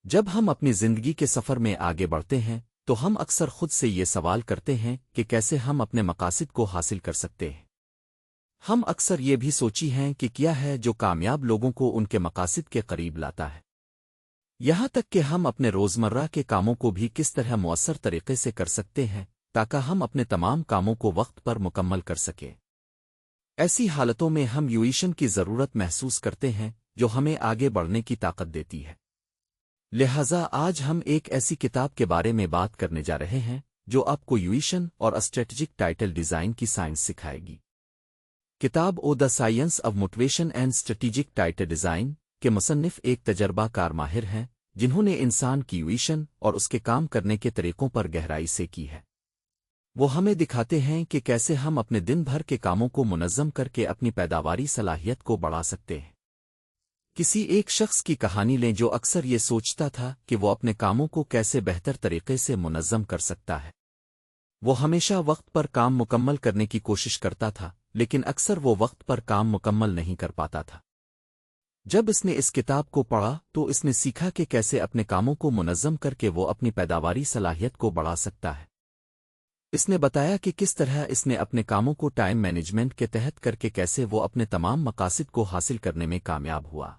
جب ہم اپنی زندگی کے سفر میں آگے بڑھتے ہیں تو ہم اکثر خود سے یہ سوال کرتے ہیں کہ کیسے ہم اپنے مقاصد کو حاصل کر سکتے ہیں۔ ہم اکثر یہ بھی سوچی ہیں کہ کیا ہے جو کامیاب لوگوں کو ان کے مقاصد کے قریب لاتا ہے۔ یہاں تک کہ ہم اپنے روزمرہ کے کاموں کو بھی کس طرح مؤثر طریقے سے کر سکتے ہیں تاکہ ہم اپنے تمام کاموں کو وقت پر مکمل کر سکیں۔ ایسی حالتوں میں ہم یویشن کی ضرورت محسوس کرتے ہیں جو ہمیں آگے بڑھنے کی طاقت دیتی ہے۔ لہٰذا آج ہم ایک ایسی کتاب کے بارے میں بات کرنے جا رہے ہیں جو آپ کو یویشن اور اسٹریٹجک ٹائٹل ڈیزائن کی سائنس سکھائے گی۔ کتاب the science of motivation and strategic title design کے مصنف ایک تجربہ کار ماہر ہیں جنہوں نے انسان کی یویشن اور اس کے کام کرنے کے طریقوں پر گہرائی سے کی ہے۔ وہ ہمیں دکھاتے ہیں کہ کیسے ہم اپنے دن بھر کے کاموں کو منظم کر کے اپنی پیداواری صلاحیت کو بڑھا سکتے ہیں۔ کسی ایک شخص کی کہانی لیں جو اکثر یہ سوچتا تھا کہ وہ اپنے کاموں کو کیسے بہتر طریقے سے منظم کر سکتا ہے۔ وہ ہمیشہ وقت پر کام مکمل کرنے کی کوشش کرتا تھا لیکن اکثر وہ وقت پر کام مکمل نہیں کر پاتا تھا۔ جب اس نے اس کتاب کو پڑھا تو اس نے سیکھا کہ کیسے اپنے کاموں کو منظم کر کے وہ اپنی پیداواری صلاحیت کو بڑھا سکتا ہے۔ اس نے بتایا کہ کس طرح اس نے اپنے کاموں کو ٹائم مینجمنٹ کے تحت کر کے کیسے وہ اپنے تمام مقاصد کو حاصل کرنے میں کامیاب ہوا۔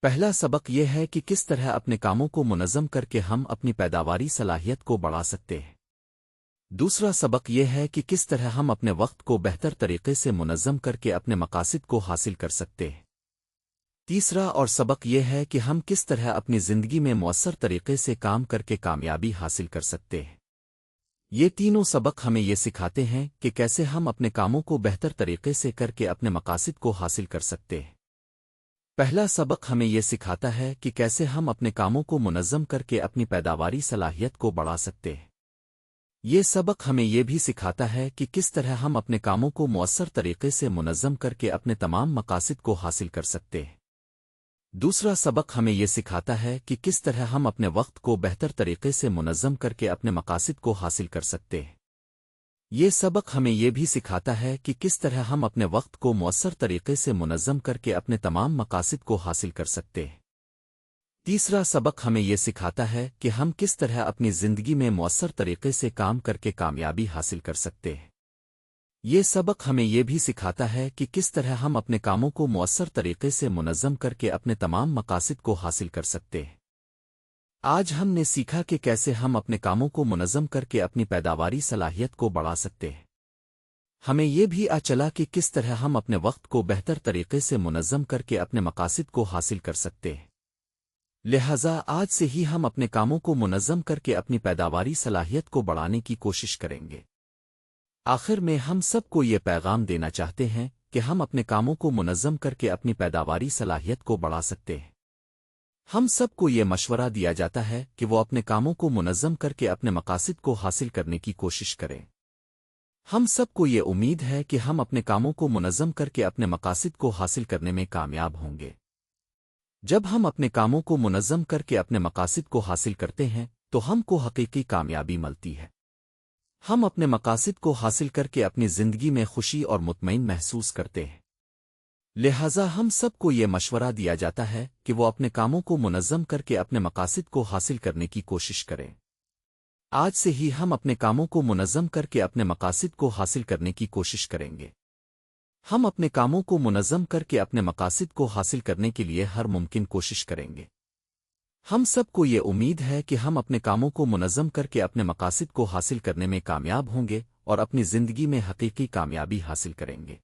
پہلا سبق یہ ہے کہ کس طرح اپنے کاموں کو منظم کر کے ہم اپنی پیداواری صلاحیت کو بڑھا سکتے ہیں۔ دوسرا سبق یہ ہے کہ کس طرح ہم اپنے وقت کو بہتر طریقے سے منظم کر کے اپنے مقاصد کو حاصل کر سکتے ہیں۔ تیسرا اور سبق یہ ہے کہ ہم کس طرح اپنی زندگی میں مؤثر طریقے سے کام کر کے کامیابی حاصل کر سکتے ہیں۔ یہ تینوں سبق ہمیں یہ سکھاتے ہیں کہ کیسے ہم اپنے کاموں کو بہتر طریقے سے کر کے اپنے مقاصد کو حاصل کر سکتے ہیں۔ پہلا سبق ہمیں یہ سکھاتا ہے کہ کیسے ہم اپنے کاموں کو منظم کر کے اپنی پیداواری صلاحیت کو بڑھا سکتے ہیں۔ یہ سبق ہمیں یہ بھی سکھاتا ہے کہ کس طرح ہم اپنے کاموں کو مؤثر طریقے سے منظم کر کے اپنے تمام مقاصد کو حاصل کر سکتے ہیں۔ دوسرا سبق ہمیں یہ سکھاتا ہے کہ کس طرح ہم اپنے وقت کو بہتر طریقے سے منظم کر کے اپنے مقاصد کو حاصل کر سکتے ہیں۔ یہ سبق ہمیں یہ بھی سکھاتا ہے کہ کس طرح ہم اپنے وقت کو مؤثر طریقے سے منظم کر کے اپنے تمام مقاصد کو حاصل کر سکتے ہیں۔ تیسرا سبق ہمیں یہ سکھاتا ہے کہ ہم کس طرح اپنی زندگی میں مؤثر طریقے سے کام کر کے کامیابی حاصل کر سکتے ہیں۔ یہ سبق ہمیں یہ بھی سکھاتا ہے کہ کس طرح ہم اپنے کاموں کو مؤثر طریقے سے منظم کر کے اپنے تمام مقاصد کو حاصل کر سکتے ہیں۔ آج ہم نے سیکھا کہ کیسے ہم اپنے کاموں کو منظم کر کے اپنی پیداواری صلاحیت کو بڑھا سکتے ہیں۔ ہمیں یہ بھی چلا کہ کس طرح ہم اپنے وقت کو بہتر طریقے سے منظم کر کے اپنے مقاصد کو حاصل کر سکتے ہیں۔ لہٰذا آج سے ہی ہم اپنے کاموں کو منظم کر کے اپنی پیداواری صلاحیت کو بڑھانے کی کوشش کریں گے۔ آخر میں ہم سب کو یہ پیغام دینا چاہتے ہیں کہ ہم اپنے کاموں کو منظم کر کے اپنی پیداواری صلاحیت کو بڑھا سکتے ہیں۔ ہم سب کو یہ مشورہ دیا جاتا ہے کہ وہ اپنے کاموں کو منظم کر کے اپنے مقاصد کو حاصل کرنے کی کوشش کریں۔ ہم سب کو یہ امید ہے کہ ہم اپنے کاموں کو منظم کر کے اپنے مقاصد کو حاصل کرنے میں کامیاب ہوں گے۔ جب ہم اپنے کاموں کو منظم کر کے اپنے مقاصد کو حاصل کرتے ہیں تو ہم کو حقیقی کامیابی ملتی ہے۔ ہم اپنے مقاصد کو حاصل کر کے اپنی زندگی میں خوشی اور مطمئن محسوس کرتے ہیں۔ لہٰذا ہم سب کو یہ مشورہ دیا جاتا ہے کہ وہ اپنے کاموں کو منظم کر کے اپنے مقاصد کو حاصل کرنے کی کوشش کریں۔ آج سے ہی ہم اپنے کاموں کو منظم کر کے اپنے مقاصد کو حاصل کرنے کی کوشش کریں گے۔ ہم اپنے کاموں کو منظم کر کے اپنے مقاصد کو حاصل کرنے کے لیے ہر ممکن کوشش کریں گے۔ ہم سب کو یہ امید ہے کہ ہم اپنے کاموں کو منظم کر کے اپنے مقاصد کو حاصل کرنے میں کامیاب ہوں گے اور اپنی زندگی میں حقیقی کامیابی حاصل کریں گے۔